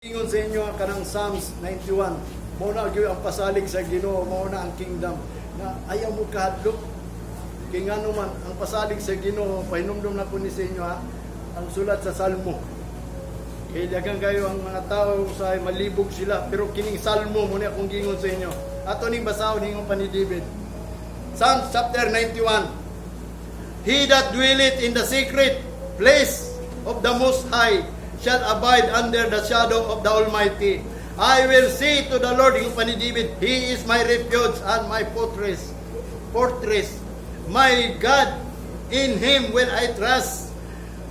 Ingon sa inyo ang kanang Psalms 91. Mao na gyud ang pasalig sa Ginoo, mao na ang kingdom na ayaw mo kahadlok. Kay ngano man ang pasalig sa Ginoo, pahinumdum na ko ni sa inyo ang sulat sa Salmo. Kay daghang kayo ang mga tao sa malibog sila, pero kining Salmo mo ni akong gingon sa inyo. Ato ning basahon ingon pa ni David. Psalms chapter 91. He that dwelleth in the secret place of the Most High shall abide under the shadow of the Almighty. I will say to the Lord, yung pa ni David, He is my refuge and my fortress. My God, in Him will I trust.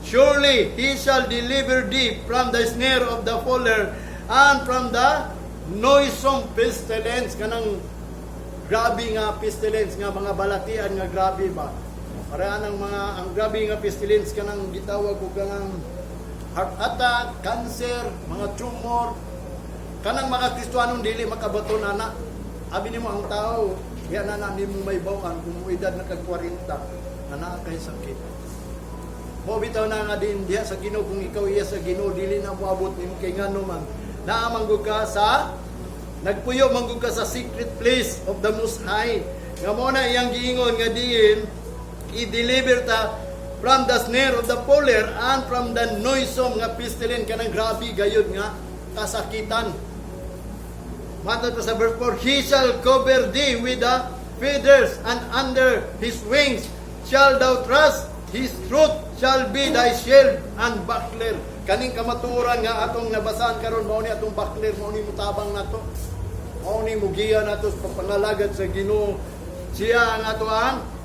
Surely He shall deliver thee from the snare of the fowler and from the noisome pestilence. Kanang grabe nga pestilence nga mga balatian nga grabe ba. Para ang grabe nga pestilence kanang gitawag ko kanang heart attack, cancer, mga tumor, kanang mga Kristiyanong dili makabato na. Abi nimo ang tao, ya na nimo may bawaan kung edad na kag 40 na kay sakit. Mo bitaw na nga din diha sa Ginoo, kung ikaw iya sa Ginoo dili na moabot nimo kay ngano man. Naamanggod ka sa nagpuyo manggod ka sa secret place of the Most High. Nga mo na iyang giingon nga diin i-deliver ta from the snare of the fowler and from the noisome nga pestilence, kanang grabe gayud nga kasakitan. Matod pa sa verse 4, He shall cover thee with the feathers, and under His wings shall thou trust. His truth shall be thy shield and buckler. Kaning kamatuoran nga atong nabasahan karon, mao ni atong buckler, mao ni mutabang nato, mao ni mugiya nato sa pangalagad sa Ginoo. Siya ang atoan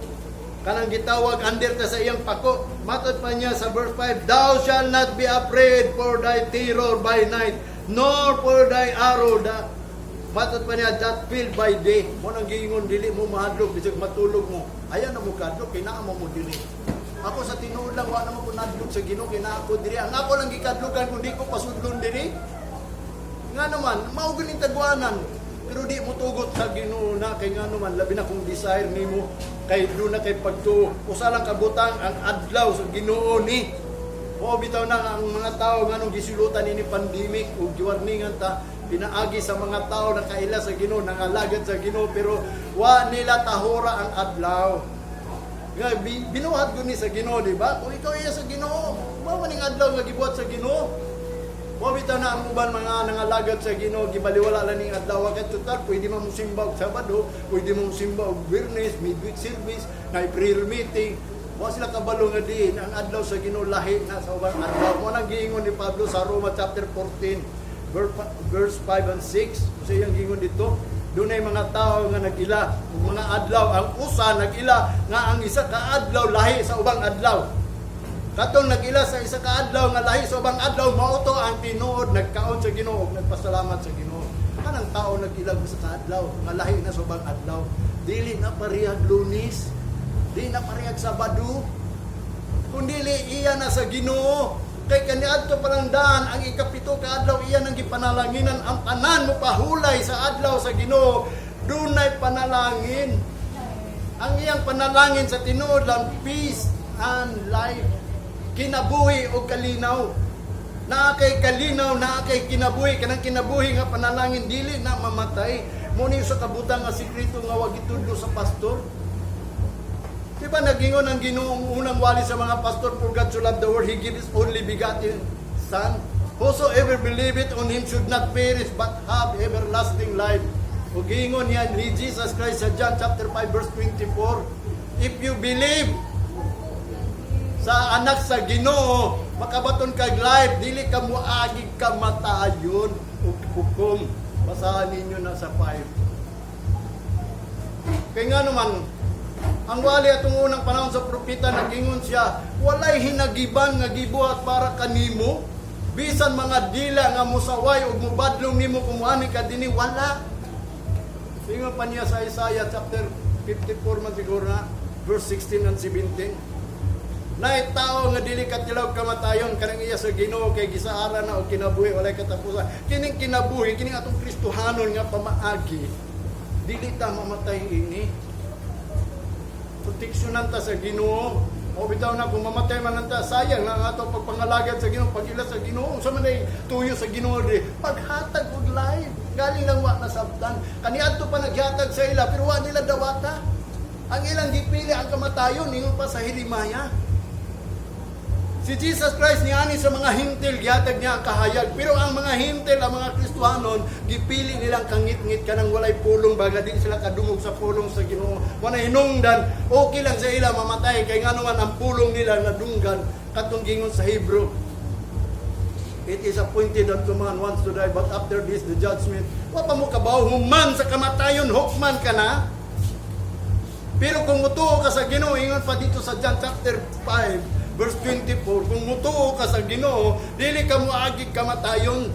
kanang gitawag under ta sa iyang pako. Matod pa niya sa verse 5, Thou shalt not be afraid for thy terror by night, nor for thy arrow that matod pa niya that filled by day. Mo nang giingon dili mo mahadlok bisag matulog mo. Ayan na mo kadlok kay naa mo dili. Ako sa tinuod lang wa na mo nadlok sa Ginoo kay naa ko diri. Ang ako lang gikadlokan kun di ko pasudlon diri. Nga naman mao ganing tagwanan. Pero di mo tugot sa Ginoo na kay nga naman labi na kung desire nimo kay do na kay pagtuo usa lang kabutang ang adlaw sa Ginoo ni. O bitaw na ang mga tao nganong gisulutan ini pandemic ug giwarningan ta pinaagi sa mga tao na kaila sa Ginoo, nangalagad sa Ginoo, pero wa nila tahura ang adlaw. Nga binuhat guni sa Ginoo, di ba? Kung ikaw iya sa Ginoo, mao maning adlaw nga gibuhat sa Ginoo. Mabita na ang uban mga nangalagad sa Ginoo, gibaliwala lang ning adlaw kay total pwede mo simba og Sabado, pwede mo simba og Biyernes, midweek service, na prayer meeting. Wa sila kabalo nga diin ang adlaw sa Ginoo lahi na sa ubang adlaw. Mo nang giingon ni Pablo sa Roma chapter 14 verse 5 and 6. Sa iyang giingon dito, dunay mga tao nga nagila mga adlaw, ang usa nagila nga ang isa ka adlaw lahi sa ubang adlaw. Katong nag-ila sa isa ka adlaw nga lahi sa ubang adlaw, mao to ang tinuod nagkaon sa Ginoo ug nagpasalamat sa Ginoo. Kanang tao nag-ila sa kaadlaw nga lahi na sa ubang adlaw, dili na parehag Lunes, di na parehag Sabado, kundi iya na sa Ginoo. Kay kaniadto pa lang daan ang ikapito ka adlaw iya nang gipanalanginan ang tanan mo pahulay sa adlaw sa Ginoo. Dunay panalangin. Ang iyang panalangin sa tinuod lang peace and life. Kinabuhi o kalinaw. Naa kay kalinaw, naa kay kinabuhi, kanang kinabuhi nga panalangin dili na mamatay. Mo ni sa kabutang nga sikreto nga wa gitudlo sa pastor. Di ba nagingon ang Ginoong unang wali sa mga pastor, for God so loved the world, He gave His only begotten Son. Whosoever believeth on Him should not perish but have everlasting life. O gingon niya ni Jesus Christ sa John chapter 5 verse 24, if you believe sa anak sa Ginoo, makabaton kag life, dili ka moagig kamatayon ug hukom. Basahan ninyo na sa 5. Kaya nga naman, ang wali atong unang panahon sa propeta, nagingon siya, walay hinagiban nga gibuhat para kanimo, bisan mga dila nga musaway ug mubadlong nimo kumuani ka dinhi, wala. Ingon pa niya sa Isaiah chapter 54 man siguro na, verse 16 and 17. Nay tao nga dili katilaw kamatayon kanang iya sa Ginoo kay gisaara na og kinabuhi walay katapusan. Kining kinabuhi, kining atong Kristohanon nga pamaagi, dili ta mamatay ini. Proteksyonan ta sa Ginoo. O bitaw na kung mamatay man nanta, sayang na nga ito pagpangalagad sa Ginoo, pag ila sa Ginoo, sa man ay tuyo sa Ginoo di, paghatag og live, galing lang wa nasabtan. Kaniadto pa naghatag sa ila, pero wa nila dawata. Ang ilang gipili ang kamatayon, ningon pa sa Jeremiah. Si Jesus Christ niani sa mga hintil, gihatag niya ang kahayag. Pero ang mga hintil, ang mga Kristohanon, gipili nilang kangit-ngit ka nang walay pulong, baga di sila kadungog sa pulong sa Ginoo. Wala hinungdan, okay lang sa ila mamatay, kay nga naman ang pulong nila nadunggan, katong gingon sa Hebrew. It is appointed unto man once to die, but after this the judgment. Wa pa mo kabaw, human sa kamatayon, hukman ka na. Pero kung mutuo ka sa Ginoo, ingon pa dito sa John chapter 5, verse 24, kung mutuo ka sa Ginoo, dili ka mo agig kamatayon,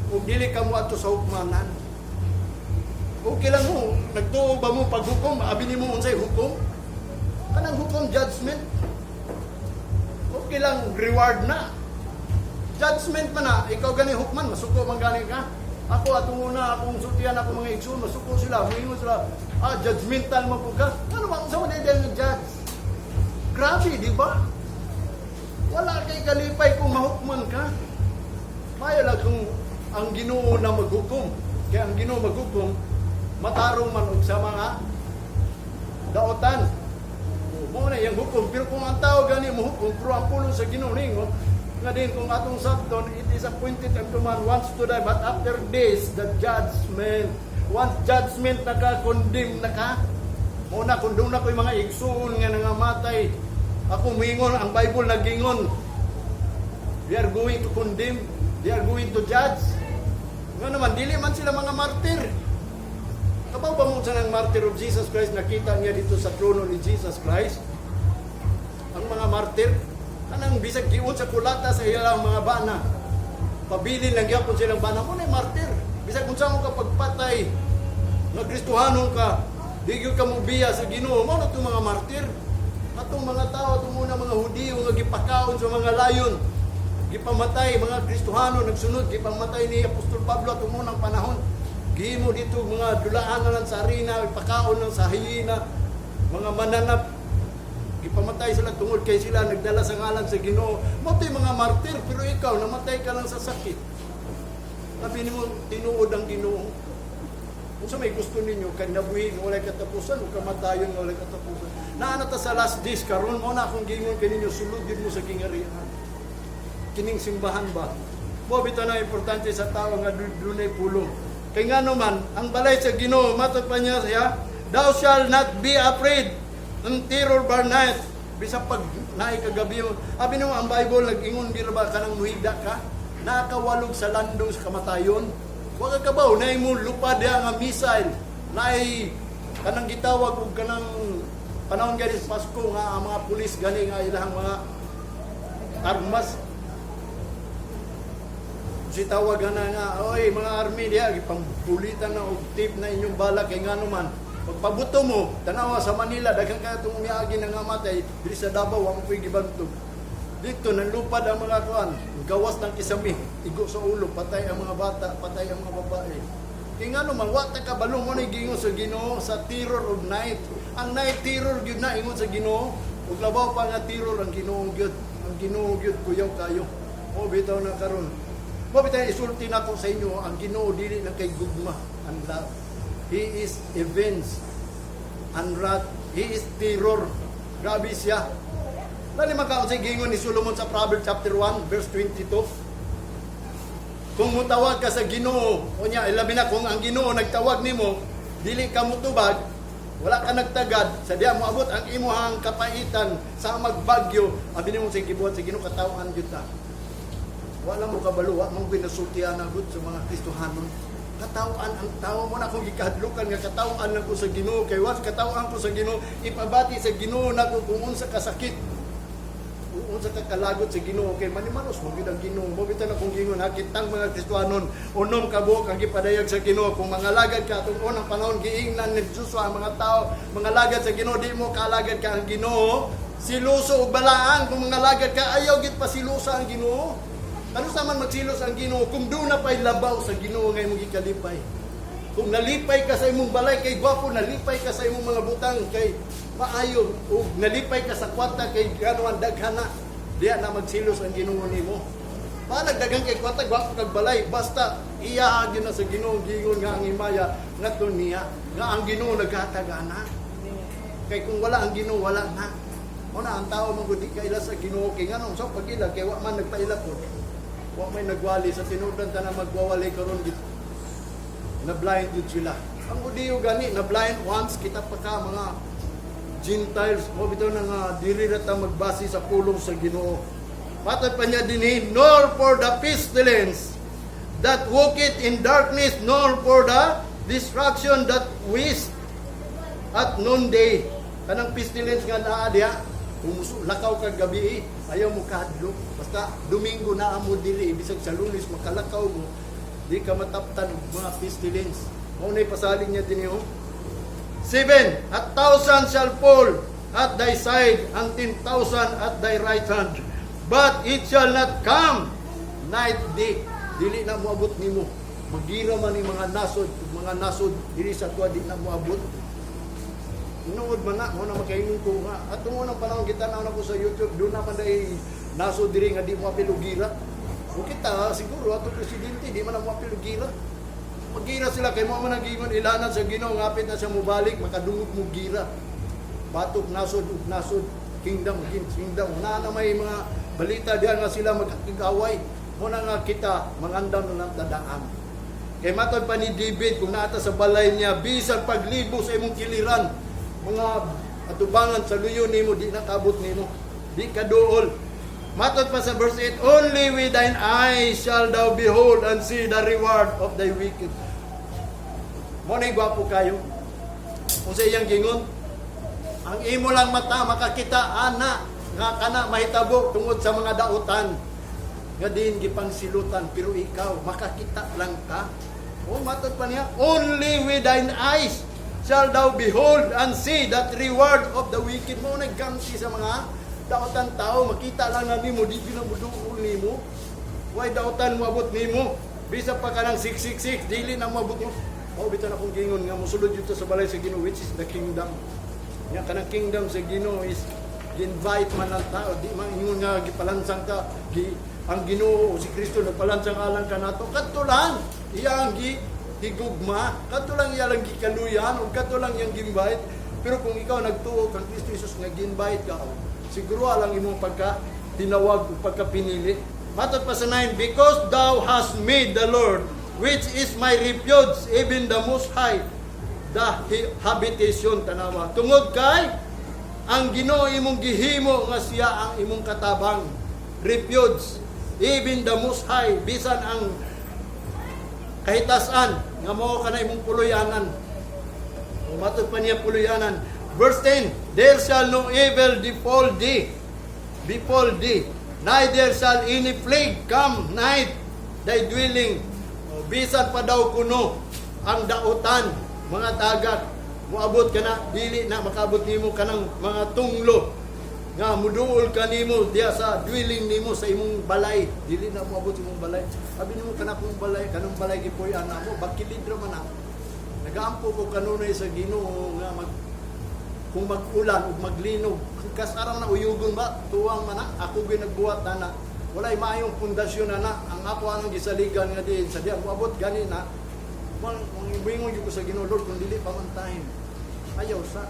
o dili ka mo ato sa hukmanan. Okay lang mo, nagtuo ba mo paghukom, abini mo unsay hukom? Kanang hukom, judgment. Okay lang, reward na. Judgment pa na, ikaw gani hukman, masuko man gani ka. Ako, atong una, akong sultihan, ako mga igsoon, masuko sila, humingon sila, judgmental mo po ka. Ano ba, sa mga dahil nag-judge? Grabe, di ba? Wala kay kalipay kung mahukman ka. Maya lang kung ang Ginoo na maghukom. Kaya ang Ginoo maghukom, matarong man og sa mga daotan. Mo na yung hukom. Pero kung ang tao gani mahukom, pero ang pulong sa Ginoo ningon, nga din kung atong sabton, it is appointed unto man once to die, but after this, the judgment. Once judgment naka-condemn naka, muna kung doon na ko yung mga igsoon nga nangamatay, ako mingon, ang Bible nagingon, they are going to condemn, they are going to judge. Nga naman, dili man sila mga martir. Kabaw ba mo sa ng martir of Jesus Christ, nakita niya dito sa trono ni Jesus Christ? Ang mga martir, kanang bisag giun sa kulata sa ilang mga bana. Pabilin lang yapon silang bana, mo na martir. Bisag kung saan mo ka pagpatay, nga Kristohanon ka, di gyud ka mo biya sa Ginoo, mo na itong mga martir. Atong mga tao, itong muna mga Hudiyo nga gipakaon sa mga layon, gipamatay, mga Kristohano nagsunod, gipamatay ni Apostol Pablo atong munang panahon. Gihimo dito mga dulaan sa arena, ipakaon ng sa hyena, mga mananap, gipamatay sila tungod kay sila nagdala sa ngalan sa Ginoo. Matay mga martir, pero ikaw namatay ka lang sa sakit. Sabi mo, tinuod ang Ginoo. Kung sa may gusto ninyo, kanabuhin, walay katapusan, o kamatayon, walay katapusan. Naanata sa last days, karon mo na akong gingon kaninyo, suludin mo sa kingarihan. Kining simbahan ba? Mo, bito na importante sa tao nga dunay pulong. Kaya nga naman, ang balay sa Ginoo, matod pa niya siya, thou shall not be afraid ng terror by night. Bisa pag naikagabi mo. Abi nung ang Bible, nag-ingon di ba ka ng muhida ka? Nakawalog sa landong sa kamatayon. Huwag ka kabaw, na mo lupad nga missile, na kanang gitawag o kanang panahon gani sa Pasko nga ang mga pulis gani nga ilang mga armas. Si tawag na nga, oy mga army diya, ipampulitan na og tip na inyong bala kay nga naman. Pagpabuto mo, tanawa sa Manila, daghang ka itong umiagi na nga matay, dili sa Davao, ang ko'y gibantog. Dito, nanlupad ang mga kuan, gawas ng kisami, igo sa ulo, patay ang mga bata, patay ang mga babae. Kaya nga naman, wata ka balong mo na gingon sa Ginoo sa terror of night. Ang night terror yun na ingon sa Ginoo, ug labaw pa nga terror ang Ginoo gyud. Ang Ginoo gyud kuyaw kayo. O bitaw na karon. Mo bitaw isulti nako sa inyo, ang Ginoo dili na kay gugma, ang love. He is events and wrath. He is terror. Grabe siya. Lali magkaon sa gingon ni Solomon sa Proverbs chapter 1 verse 22. Kung mutawag ka sa Ginoo, o niya, ilabi na kung ang Ginoo nagtawag nimo, dili ka mutubag, wala ka nagtagad, sa diya mo abot ang imuhang kapaitan sa magbagyo, abi nimo sa gibuhat sa Ginoo katawan gyud ta. Wala mo kabalo, wa mo ginasultihan na gud sa mga Kristohanon. Katawan ang tao mo na kung gikahadlukan nga katawan nako sa Ginoo, kay was katawan ko sa Ginoo, ipabati sa Ginoo nako kung unsa kasakit. Unsa ka kalagot sa Ginoo kay manimanos mo gid ang Ginoo. Mo bitan akong gingon hakitang mga Kristohanon unom ka buok ang gipadayag sa Ginoo. Kung mga lagad ka atong unang panahon giingnan ni Jesus ang mga tao, mga lagad sa Ginoo, di mo kalagad ka ang Ginoo. Siluso ug balaan kung mga lagad ka ayaw gid pa silusa ang Ginoo. Ano sa man magsilos ang Ginoo kung doon na pa'y labaw sa Ginoo ngay mo gikalipay. Kung nalipay ka sa imong balay kay gwapo, nalipay ka sa imong mga butang kay maayo, o nalipay ka sa kwarta kay ganuan daghana, diya na magsilos ang Ginoo nimo. Balag daghang kay kwarta, gwapo kag balay, basta iya gyud na sa Ginoo gingon nga ang himaya ngadto niya, nga ang Ginoo naghatagana. Kay kung wala ang Ginoo, wala na. Una ang tao man gud di kaila sa Ginoo kay nganong so pag ila kay wa man nagpaila pod. Wa may nagwali sa tinudan ta na magwawali karon gid. Na blind yun sila. Ang udiyo gani, na blind once, kita pa ka mga Gentiles, mo bitaw na nga, dili na ta magbase sa pulong sa Ginoo. Patod pa niya dinhi, nor for the pestilence that walketh in darkness, nor for the destruction that waste at noonday. Kanang pestilence nga naa diha, lakaw kag gabi, ayaw mo kahadlok. Basta Domingo na amo dili, bisag sa Lunes makalakaw mo, di ka mataptan mga pestilence. Maunay pasaling niya din yun. 7, 1,000 shall fall at thy side, and 10,000 at thy right hand. But it shall not come night day. Dili na moabot nimo. Magira man ni mga nasod, dili sa tuwa di na moabot. Inuod man na, mo na makaingon ko nga. At tungo ng panahon kita na ko sa YouTube, doon naman dahil nasod diri nga di mo apilugira. O kita, siguro, ato presidente, di man ang mapilugira. Magira sila, kay mo man nagingon ilanan sa Ginoo, ngapit na siya mubalik, makadungog mo gira. Batok, nasod, kingdom. Na may mga balita diyan nga sila magkakigaway. Muna nga kita, mangandam na ng tadaan. Kay matod pa ni David, kung naata sa balay niya, bisag paglibo sa imong kiliran, mga atubangan sa luyo nimo, di nakabot nimo, di kaduol. Matod pa sa verse 8, only with thine eyes shall thou behold and see the reward of thy wicked. Monay gwapo kayo. Kung sa iyang gingon, ang imo lang mata makakita ana nga kana mahitabo tungod sa mga dautan. Nga din gipang silutan, pero ikaw makakita lang ka. O matod pa niya, only with thine eyes shall thou behold and see that reward of the wicked. Mo naggamsi sa mga dautan tao, makita lang na nimo, di pinabuduol nimo. Why dautan mo abot nimo? Bisa pa ka ng 666, dili na mo abot mo. O, bito na kong gingon nga, musulod dito sa balay sa Ginoo, which is the kingdom. Nga kanang kingdom sa Ginoo is, invite man ang tao, di man ingon nga, gipalansang ka, ang Ginoo, si Kristo, nagpalansang alang ka nato. Kadto lang, iya ang higugma, kadto lang iya lang gikaluyan, o kadto lang iyang ginvite. Pero kung ikaw nagtuo kang Kristo Jesus nga ginvite ka, siguro alang imong pagka tinawag o pagka pinili. Matod pa sa 9, because thou hast made the Lord, which is my refuge, even the Most High, the habitation, tanawa. Tungod kay, ang Ginoo imong gihimo nga siya ang imong katabang. Refuge, even the Most High, bisan ang kahitasan, nga mo ka na imong puluyanan. Matod pa niya puluyanan. Verse 10, there shall no evil befall thee, neither shall any plague come nigh thy dwelling. Bisan pa daw kuno ang dautan, mga dagat, muabot ka na, dili na makabot nimo kanang mga tunglo, nga muduol ka nimo diya sa dwelling nimo sa imong balay, dili na muabot imong balay. Sabi nimo kanang balay gipuy ana mo, bakilidra man na. Nagaampo ko kanunay sa Ginoo nga kung mag-ulan o maglinog, kasaraw na uyugon ba, tuwang man na, ako ginagbuhat na walay maayong pundasyon na ang ako anong gisaligan nga din, sa diya, muabot gani na, ibingon yung ko sa Ginoo, Lord, kung dili pa man time, ayaw sa,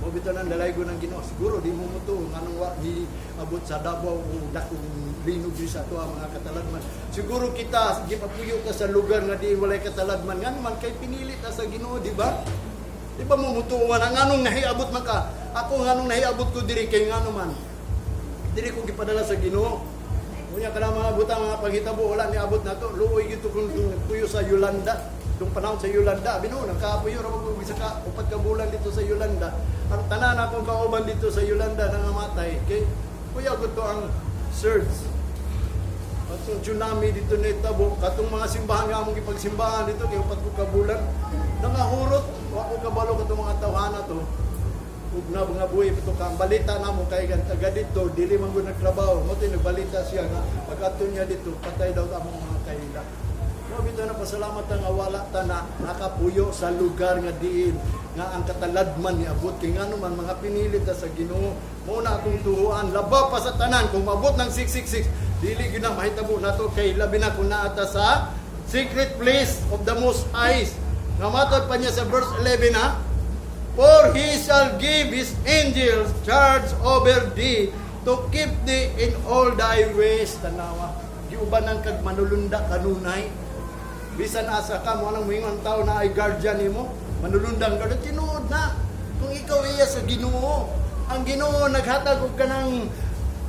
mabito ng dalaygo ng Ginoo, siguro di mo muto, anong di abot sa Davao, o dakong linog di sa ito, mga kataladman, siguro kita, gipapuyo ka sa lugar nga di walay kataladman, nga naman, kay pinili ta sa Ginoo, di ba? Di ba mo mutuwan, ang anong nahiabot man ka, ako ang anong nahiabot ko diri, kay nga naman, diri ko gipadala sa Ginoo. Kunya ka na mga butang, mga paghitabo, wala ni abot na to. Luoy gito kung puyo sa Yolanda. Itong panahon sa Yolanda. Bino, nagkapuyo na mag-ubisa ka, upat ka bulan dito sa Yolanda. Ang tanan akong kauban dito sa Yolanda na namatay. Kay, kuya ko to ang surge. At yung tsunami dito na itabo. Katong mga simbahan nga mong ipagsimbahan dito, kay upat ko ka bulan. Nangahurot, wako kabalo katong mga tawhana to. Ug na mga buhay ito ka, balita na mo kay taga dito, dili man ko nagtrabaho, mo nagbalita siya nga pag-ato niya dito, patay daw ang mga kaila. No, Mo bitaw na pasalamat nga wala ta na nakapuyo sa lugar nga diin nga ang kataladman ni abot kay ngano man mga pinilit ta sa Ginoo. Mo na atong tuhuan labaw pa sa tanan kung mabot ng 666 dili gyud na mahitabo nato kay labi na kun naata sa secret place of the Most High. Nga matod pa niya sa verse 11 ha. For he shall give his angels charge over thee to keep thee in all thy ways. Tanawa. Giuban ng kag manulunda kanunay. Bisan asa ka mo nang moingon tawo na ay guardian nimo, manulundang ka tinuod na. Kung ikaw iya sa Ginoo, ang Ginoo naghatag og kanang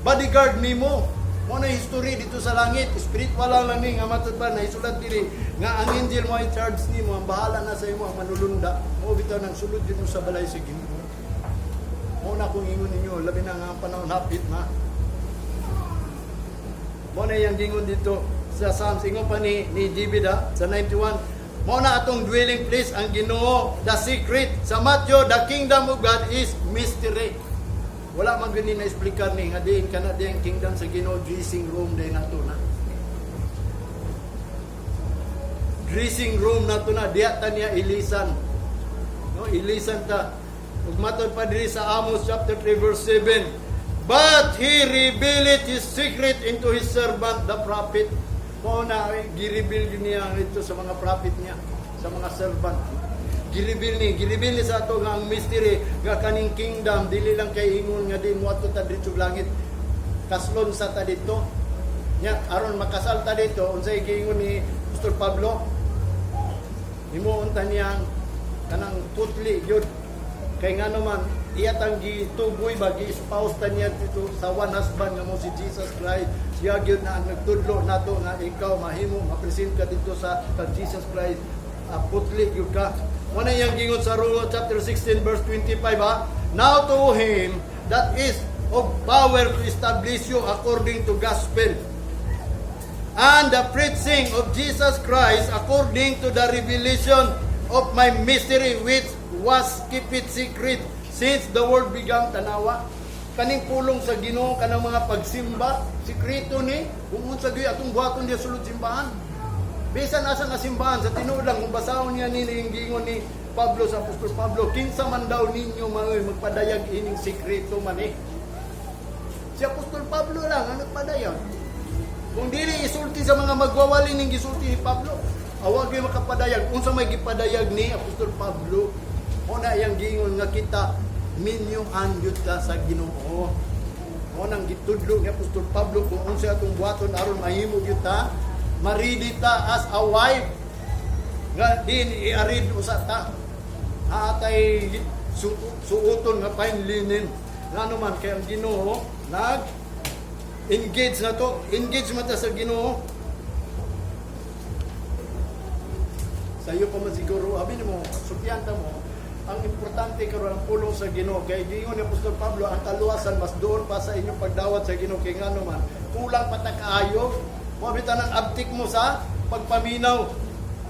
bodyguard nimo. Mo na history dito sa langit, spiritual lang ni nga matod ba na isulat diri nga ang angel mo ay charge nimo, ang bahala na sa imo ang manulunda. Mo bitaw nang sulod dito sa balay sa Ginoo. Mo na kung ingon ninyo, labi na nga ang panahon hapit na. Mo na yang gingon dito sa Psalms, ingon pa ni David sa 91. Mo na atong dwelling place ang Ginoo, the secret. Sa Matthew, the kingdom of God is mystery. Wala man gani na explicar ni nga diin kana di ang kingdom sa Ginoo, dressing room din nato na. Dressing room nato na diya ta niya ilisan. No, ilisan ta. Ug matod pa diri sa Amos chapter 3 verse 7. But he revealed his secret into his servant the prophet. Mo na gi-reveal niya ito sa mga prophet niya, sa mga servant. Gi-reveal ni sa ato nga ang mystery nga kaning kingdom dili lang kay ingon nga din mo ato ta dito sa langit. Kaslon sa ta dito. Nya aron makasal ta dito unsay giingon ni Apostol Pablo? Himuon ta niyang kanang putli gyud kay ngano man iyatang gituboy ba gi-spouse ta niya dito sa one husband nga mo si Jesus Christ. Siya gyud na ang nagtudlo nato nga ikaw mahimo ma-present ka dito sa kag Jesus Christ. Putli gyud ka. Muna yang gingon sa Romans chapter 16 verse 25 ha. Now to him that is of power to establish you according to gospel and the preaching of Jesus Christ according to the revelation of my mystery which was kept secret since the world began. Tanawa kaning pulong sa Ginoo kanang mga pagsimba sikreto ni kung unsa gyud atong buhaton diya sulod simbahan. Bisan asa nga simbahan sa tinuod lang kung basahon niya ni gingon ni Pablo sa Apostol Pablo, kinsa man daw ninyo magpadayag ining sikreto man eh. Si Apostol Pablo lang ang nagpadayag. Kung dili isulti sa mga magwawali ning gisulti ni Pablo, awag gyud makapadayag unsa may gipadayag ni Apostol Pablo. Una yang gingon nga kita minyo anjud ta sa Ginoo. Mo nang gitudlo ni Apostol Pablo kung unsa atong buhaton aron mahimo gyud ta maridita as a wife nga din iarid usa ta atay suuton nga fine linen ngano man kay ang Ginoo nag engage na to engage man ta sa Ginoo sayo pa man siguro abi nimo subyanta mo ang importante karon ang pulong sa Ginoo kay gingon ni Apostol Pablo ang kaluwasan mas doon pa sa inyong pagdawat sa Ginoo kay ngano man kulang pa ta kaayo. Mo bitan ang abtik mo sa pagpaminaw.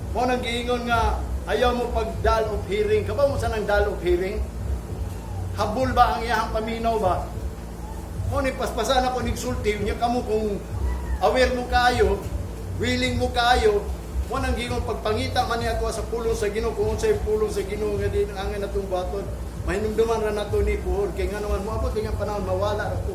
Mo nang giingon nga ayaw mo pagdal of hearing. Kabaw mo sa nang dal of hearing? Habol ba ang iyang paminaw ba? Mo ni paspasan ako nigsulti nya kamo kung aware mo kaayo, willing mo kaayo. Mo nang giingon pagpangita man niya ako sa pulong sa Ginoo kung unsay pulong sa Ginoo nga din ang natong baton. Mahinumduman ra nato ni puhod kay ngano man moabot nga panahon mawala ra ko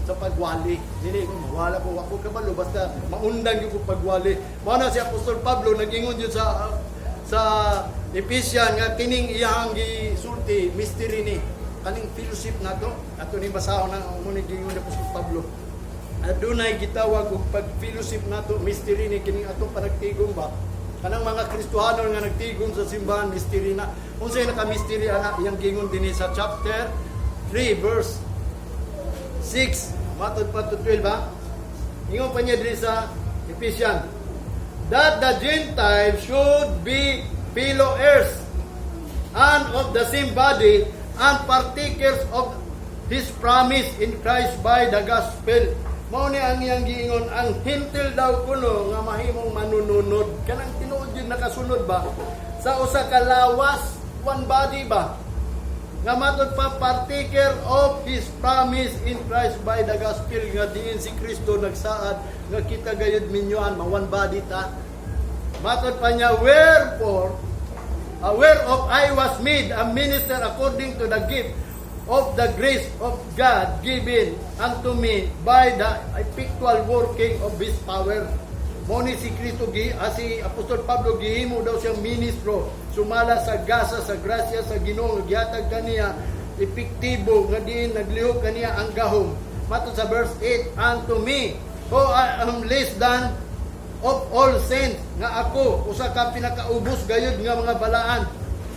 sa pagwali. Dili ko mawala ko ako kabalo basta maundang gyud ko pagwali. Mao na si Apostol Pablo nagingon jud sa Ephesians nga kining iyang gisulti mystery ni kaning fellowship nato ato ni basahon ang muni gingon ni Apostol Pablo. Adunay gitawag og pag-fellowship nato mystery ni kining ato panagtigom ba. Kanang mga Kristohanon nga nagtigom sa simbahan mystery na. Unsay naka-mystery ana iyang gingon dinhi sa chapter 3 verse 6, matod pa to 12 ha. Ingon pa niya diri sa Ephesians that the Gentiles should be fellow heirs and of the same body and partakers of His promise in Christ by the gospel. Mao ni ang iyang giingon ang hintil daw kuno nga mahimong manununod kanang tinuod yun nakasunod ba sa usa ka lawas one body ba nga matod pa partaker of His promise in Christ by the gospel nga diin si Kristo nagsaad nga kita gayud minyoan ma one body ta Matod pa niya, wherefore, whereof I was made a minister according to the gift of the grace of God given unto me by the effectual working of His power. Moni si Kristo si Apostol Pablo gihimo daw siyang ministro sumala sa gasa sa grasya sa Ginoo gihatag kaniya epektibo nga diin naglihok kaniya ang gahom. Matod sa verse 8, unto me who I am less than of all saints, nga ako usa ka pinakaubos gayud nga mga balaan,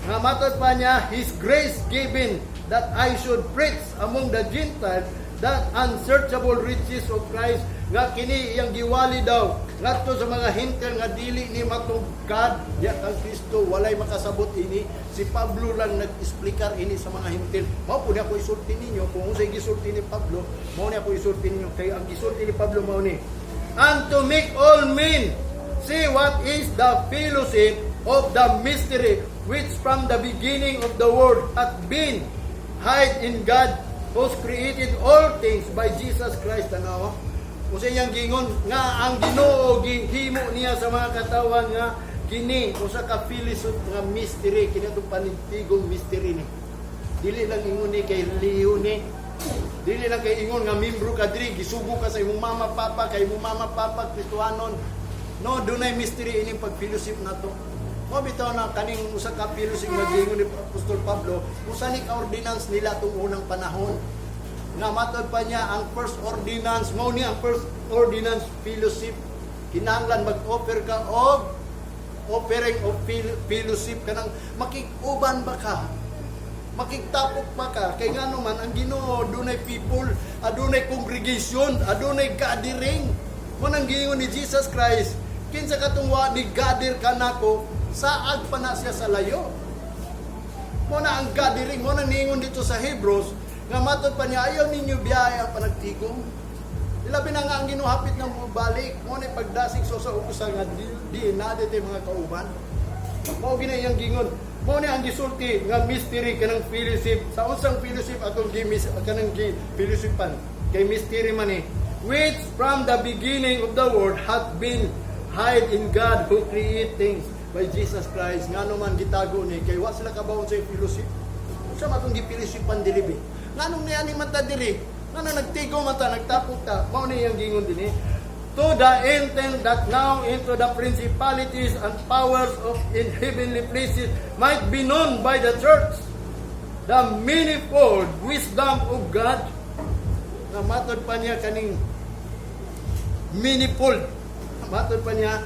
nga matod pa niya, His grace given that I should preach among the Gentiles that unsearchable riches of Christ, nga kini iyang giwali daw ngadto sa mga hintel nga dili ni matugkad ya kang Kristo, walay makasabot ini. Si Pablo lang nag-explicar ini sa mga hintel. Mao po niya ko isulti ninyo kung unsay gisulti ni Pablo, mao niya ko isulti ninyo kay ang gisulti ni Pablo mao ni, and to make all men see what is the fellowship of the mystery which from the beginning of the world hath been hid in God, who created all things by Jesus Christ. Tanawa kung sa iyang gingon nga ang Ginoo gihimo niya sa mga katawan nga kini usa ka fellowship nga mystery, kini itong panintigong mystery ni. Dili lang ingon ni kay liho ni, dili lang kay ingon nga membro ka diri gisugo ka sa imong mama papa kay imong mama papa Kristohanon. No, dunay mystery ining pag-fellowship nato. Mo bitaw na kaning usa ka fellowship nga giingon ni Apostol Pablo, usa ni ka ordinance nila tung unang panahon. Nga matod pa niya ang first ordinance, mao ni ang first ordinance fellowship. Kinahanglan mag-offer ka og offering of fellowship kanang makikuban ba ka, makigtapok pa ka, kay ngano man ang Ginoo dunay people, adunay congregation, adunay gathering. Mo nang giingon ni Jesus Christ, kinsa katong wa ni gather kanako, saag pa na siya sa layo. Mo na ang gathering, mo nang niingon dito sa Hebrews, nga matod pa niya, ayaw ninyo biyaya panagtigong. Ilabi na nga ang Ginoo hapit ng balik, mo na pagdasig so sa ubusan nga di nadete mga kauban. Mao gina iyang gingon, mo na ang gisulti nga mystery kanang fellowship, sa unsang fellowship atong kanang fellowshipan kay mystery man ni, which from the beginning of the world hath been hid in God who create things by Jesus Christ. Ngano man gitago ni kay wa sila kabawon sa fellowship. Sa matong gipilisipan dilibi. Nganong niya ni mata diri? Ngano nagtigo mata, nagtapok ta? Mao ni yang gingon dinhi. To the intent that now into the principalities and powers of in heavenly places might be known by the church the manifold wisdom of God. Na matod pa niya kaning manifold. Matod pa niya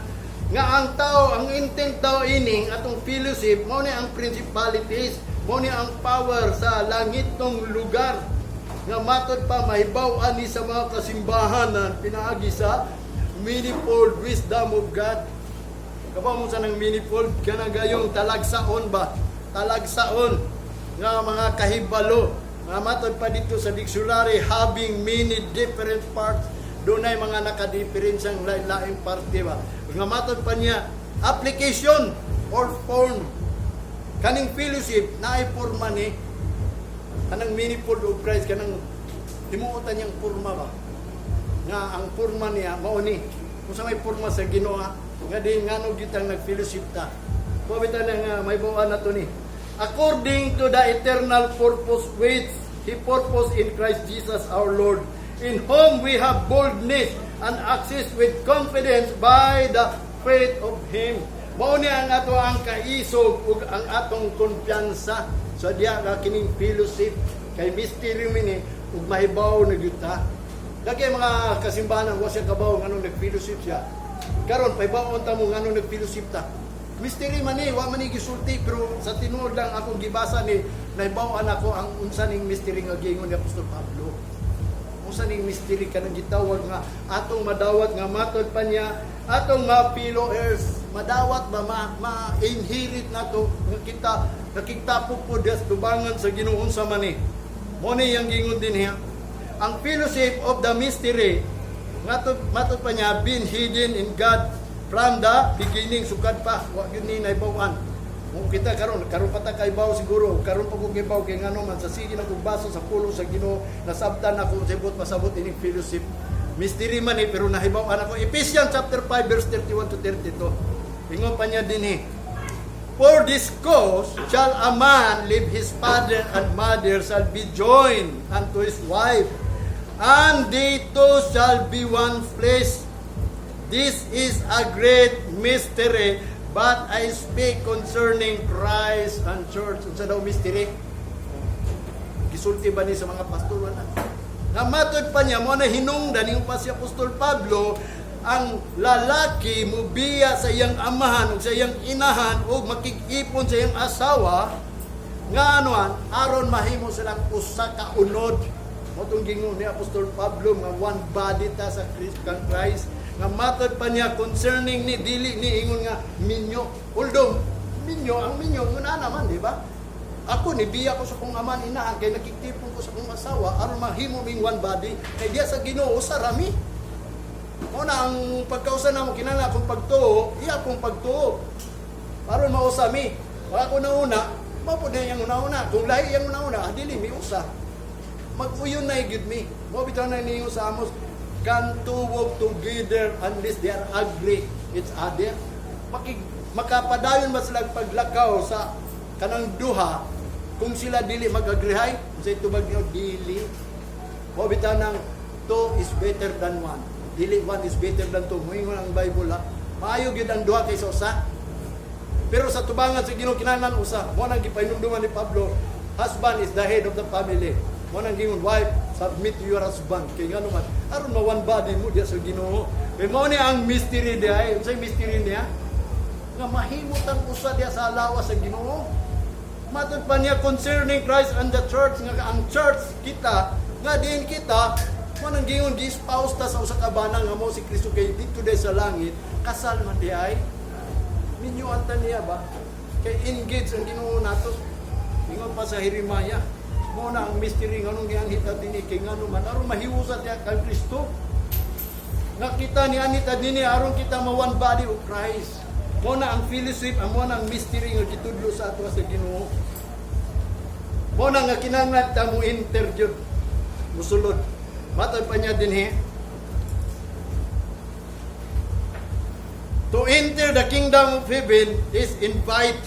nga ang tao, ang intent daw ining atong fellowship, mao ni ang principalities, mao ni ang power sa langit tong lugar. Nga matod pa mahibaw-an ni sa mga kasimbahanan pinaagi sa manifold wisdom of God. Kabaw mo sa nang manifold kana gayong talagsaon ba? Talagsaon nga mga kahibalo. Nga matod pa dito sa dictionary, having many different parts. Doon ay mga nakadiferensyang lain-laing parte ba. Nga matod pa niya, application or form. Kaning fellowship na ay forma ni kanang manifold of Christ, kanang himuotan niyang forma ba. Nga ang forma niya mao ni kung sa may forma sa Ginoo nga din ngano gitang nag-fellowship ta. Kubitan nga may buwan na to ni. According to the eternal purpose which He purposed in Christ Jesus our Lord, in whom we have boldness and access with confidence by the faith of Him. Mao ni ang ato ang kaisog ug ang atong kumpiyansa sa diya nga kining fellowship kay mystery ni ug mahibaw na gyud ta. Dagay mga kasimbahan wa siya kabaw nganong nag-fellowship siya. Karon pahibaw ta mo nganong nag-fellowship ta. Mystery man ni wa man ni gisulti, pero sa tinuod lang akong gibasa ni nahibaw-an ako ang unsa ning mystery nga giingon ni Apostol Pablo. Unsa ning mystery kanang gitawag nga atong madawat nga matod pa niya atong mapilo earth, madawat ba ma-inherit nato nga kita nakigtapok po des tubangan sa Ginoo sa mani. Mo ni yang gingon din niya ang fellowship of the mystery matod pa niya been hidden in God from the beginning, sukad pa wa gyud ni naibaw-an. Mo kita karon pa ta kay baw siguro, karon pa ko gibaw kay ngano man sa sige na kong baso sa pulo sa Ginoo, nasabtan ako sibot pasabot ining fellowship. Mystery man pero nahibaw-an ako. Ephesians chapter 5 verse 31 to 32. Ingon pa niya din For this cause shall a man leave his father and mother, shall be joined unto his wife, and they two shall be one flesh. This is a great mystery, but I speak concerning Christ and church. Unsa daw mystery? Gisulti ba ni sa mga pastor wala? Nga matod pa niya mo na hinungdan yung pa si Apostol Pablo, ang lalaki mubiya sa iyang amahan o sa iyang inahan o makikipon sa iyang asawa nga anuan aron mahimo silang usa ka unod. Mo tong gingon ni Apostol Pablo nga one body ta sa Christ. Nga matod pa niya concerning ni dili ni ingon nga minyo. Although minyo ang minyo nguna naman, di ba? Ako ni biya ko sa kong aman inahan kay nakikipon ko sa kong asawa aron mahimo ming one body kay diya sa Ginoo sa rami. Mo na ang pagkausa na mo kinala akong pagtuo, iya akong pagtuo. Aron mausami. Wala ko nauna, mapod na yung una-una. Kung lahi yung una-una, dili mi usa. Mag-uyon na igid mi. Mo bitaw na niyo sa Amos, can two walk together unless they are agree each other. Makapadayon ba sila paglakaw sa kanang duha kung sila dili mag-agreehay? Sa tubag niyo dili. Mo bitaw nang two is better than one. Dili one is better than two. Moingon ang Bible ha. Maayo gyud ang duha kaysa usa. Pero sa tubangan sa Ginoo kinahanglan usa. Mo nang gipainumduman ni Pablo, husband is the head of the family. Mo nang gingon, wife, submit to your husband. Kay ngano man, aron ma one body mo diya sa Ginoo. Kay mao ni ang mystery diay. Unsay mystery niya? Nga mahimutang usa diya sa lawas sa Ginoo. Matod pa niya concerning Christ and the church nga ang church kita nga din kita manang gingon gi-spouse ta sa usa ka bana nga mao si Kristo kay dito day sa langit kasal man di ay ninyo anta niya ba kay engage ang Ginoo nato ingon pa sa Jeremiah mo na ang mystery nganong gianghita dinhi kay ngano man aron mahiusa ta kang Kristo nga kita ni anita dinhi aron kita ma one body of Christ mo na ang fellowship mo na ang mystery nga gitudlo sa ato sa Ginoo mo na nga kinahanglan ta mo interjud musulod. Matod pa niya din to enter the kingdom of heaven is invite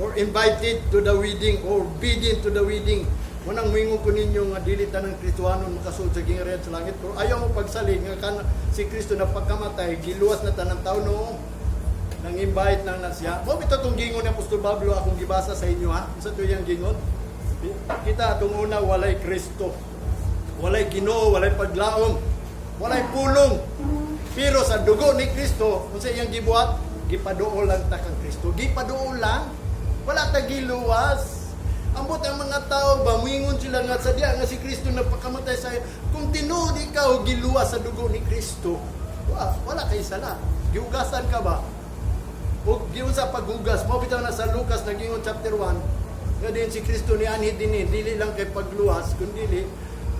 or invited to the wedding or bidden to the wedding. Munang mingon ko ninyo nga dili tanang Kristohanon makasul sa gingharian sa langit. Pero ayaw mo pagsalig nga kan si Kristo na pagkamatay giluwas na tanang taon no. Nang invite nang na siya. Mo bitaw tong gingon ni Apostol Pablo akong gibasa sa inyo ha. Sa tuyang gingon. Kita atong una walay Kristo. Walay Ginoo, walay paglaom, walay pulong. Pero sa dugo ni Kristo, kung sa iyang gibuhat, gipaduol lang ta kang Kristo. Gipaduol lang, wala ta giluwas. Ambot ang mga tao ba, muingon sila nga sa diya nga si Kristo nagpakamatay sa iyo. Kung tinuod ikaw giluwas sa dugo ni Kristo, wala kay sala. Giugasan ka ba? O giun sa paghugas, mo bitaw na sa Lucas nagingon chapter 1, nga din si Kristo ni anhi dinhi, dili lang kay pagluwas, kundi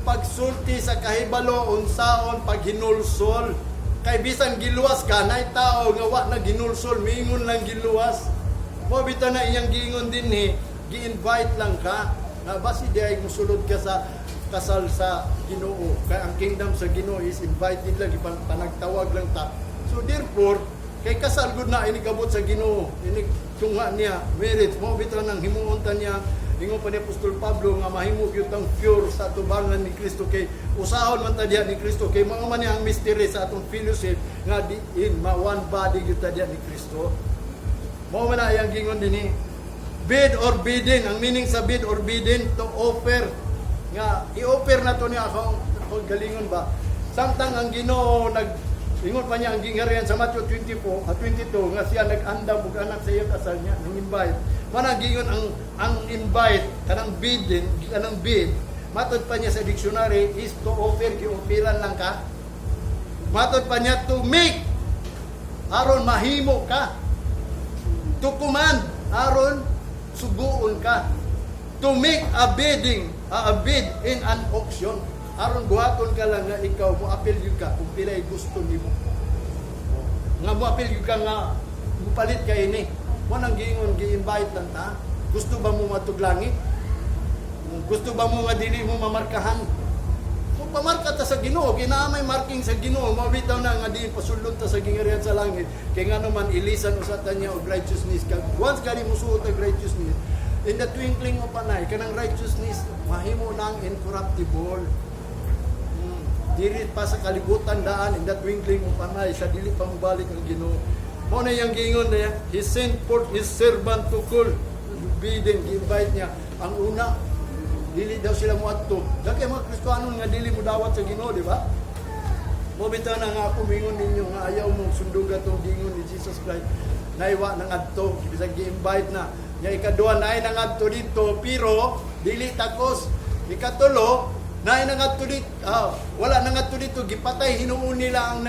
pagsulti sa kahibalo unsaon paghinulsol kay bisan giluwas ka nay tao nga wa na ginulsol mingon lang giluwas mo bitaw na iyang gingon dinhi gi-invite lang ka na basi diay mosulod ka sa kasal sa Ginoo kay ang kingdom sa Ginoo is invited lang panagtawag lang ta so therefore kay kasal gud na ini kabot sa Ginoo ini tungha niya marriage mo bitaw nang himuon ta niya. Ingon pa ni Apostol Pablo nga mahimo gyud tang pure sa tubangan ni Kristo kay usahon man ta diha ni Kristo kay mao man ang mystery sa atong fellowship nga di in ma one body gyud ta diha ni Kristo. Mao man ang gingon dinhi. Bid or bidden, ang meaning sa bid or bidden to offer. Nga i-offer na to niya ako galingon ba. Samtang ang Ginoo ingon pa niya ang gingharian sa Matthew 22 nga siya nag-andam og anak sa iyang kasal niya nang invite. Manang gingon ang invite kanang bid matod pa niya sa dictionary is to offer, gi-offeran lang ka. Matod pa niya to make aron mahimo ka. To command aron suguon ka. To make a bid in an auction aron buhaton ka lang nga ikaw mo appeal gyud ka kung pilay gusto nimo. Nga mo appeal gyud ka nga mupalit ka ini. Mo nang gingon gi-invite lang ta. Gusto ba mo matug langit? Gusto ba mo nga dili mo mamarkahan? Kung pamarka ta sa Ginoo, kinaamay marking sa Ginoo, mabitaw na nga di pasulod ta sa gingarihan sa langit. Kay nga naman ilisan usatan niya og righteousness kag once kani musuot og righteousness, in the twinkling of an eye, kanang righteousness mahimo nang incorruptible. Dili pa sa kalibutan daan, in the twinkling of an eye, sa dili pa mobalik ang Ginoo. Mo na yang giingon niya, he sent forth his servant to call, bidding, invite niya. Ang una, dili daw sila mo adto. Dagkay mga Kristiyano nga dili mo dawat sa Ginoo, di ba? Mo bitaw na nga ako mingon ninyo nga ayaw mong sundugan tong gingon ni Jesus Christ. Naiwa nang adto, bisag gi-invite na. Nya ikaduha naay nang adto dito, pero dili takos. Ikatulo, naay nang adto dito, wala nang adto dito, gipatay hinuon nila ang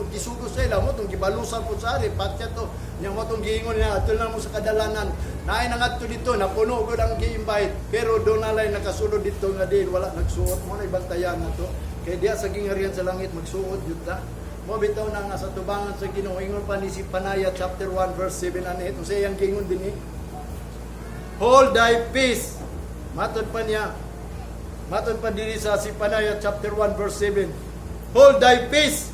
gisugo sa ila mo tong gibalusan po sa ari patya to. Nya mo tong giingon niya adto lang mo sa kadalanan. Naay nang adto dito, napuno gud ang gi-invite, pero do na lay nakasulod dito nga din wala nagsuot mo na ibantayan na to. Kay diya sa gingarihan sa langit magsuot jud ta. Mo bitaw na nga sa tubangan sa Ginoo ingon pa ni si Panaya chapter 1 verse 7 and 8. Unsay yang gingon dinhi? Hold thy peace. Matod pa diri sa si Panaya chapter 1 verse 7. Hold thy peace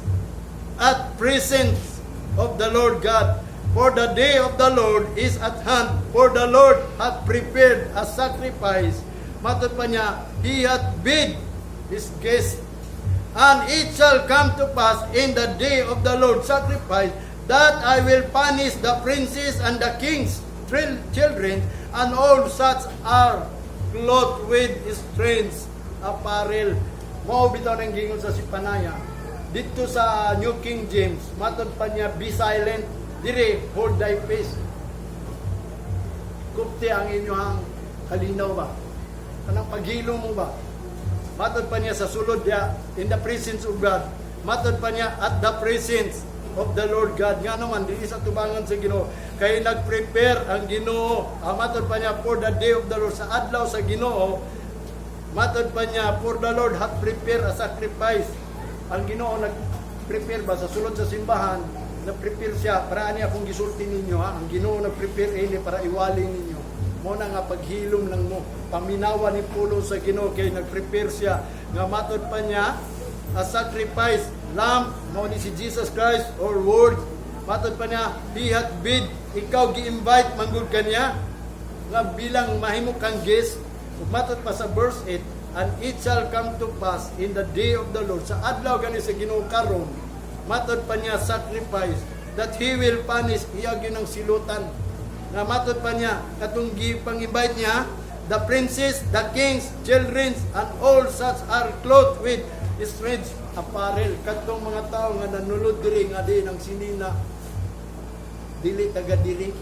at presence of the Lord God. For the day of the Lord is at hand. For the Lord hath prepared a sacrifice. Matod pa niya, he hath bid his guest. And it shall come to pass in the day of the Lord's sacrifice that I will punish the princes and the kings' children, and all such are clothed with strange apparel. Mao bitaw nang gingon sa si Panaya. Dito sa New King James, matod pa niya, be silent, dire, hold thy peace. Kupti ang inyong kalinaw ba? Kanang paghilo mo ba? Matod pa niya sa sulod niya, in the presence of God. Matod pa niya, at the presence of the Lord God. Nga naman, di sa tubangan sa Ginoo. Kaya nag-prepare ang Ginoo. Matod pa niya, for the day of the Lord. Sa adlaw sa Ginoo, matod pa niya, for the Lord hath prepared a sacrifice. Ang Ginoo nag-prepare ba? Sa sulod sa simbahan, nag-prepare siya. Para ani akong gisulti ninyo, ha? Ang Ginoo nag-prepare ini para iwali ninyo. Mo na nga paghilom lang mo, paminawa ni pulo sa Ginoo kay nag-prepare siya nga matod pa niya a sacrifice, lamb mo ni si Jesus Christ or word. Matod pa niya, he hath bid, ikaw gi-invite manggod kaniya nga bilang mahimo kang guest. Matod pa sa verse 8, and it shall come to pass in the day of the Lord, sa adlaw gani sa Ginoo karon, matod pa niya sacrifice, that he will punish, iya gyud ang silutan. Na matod pa niya, katong pang-invite niya, the princes, the kings, children, and all such are clothed with strange apparel. Katong mga tao nga nanulod diri nga di ng sinina, dili taga diri.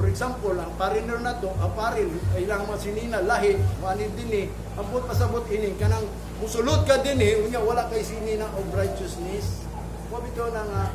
For example, ang foreigner na to, apparel, kailangan mga sinina, lahi, manid din ampot pasabot ini, kanang musulod ka din unya wala kay sinina of righteousness. Mabito na nga,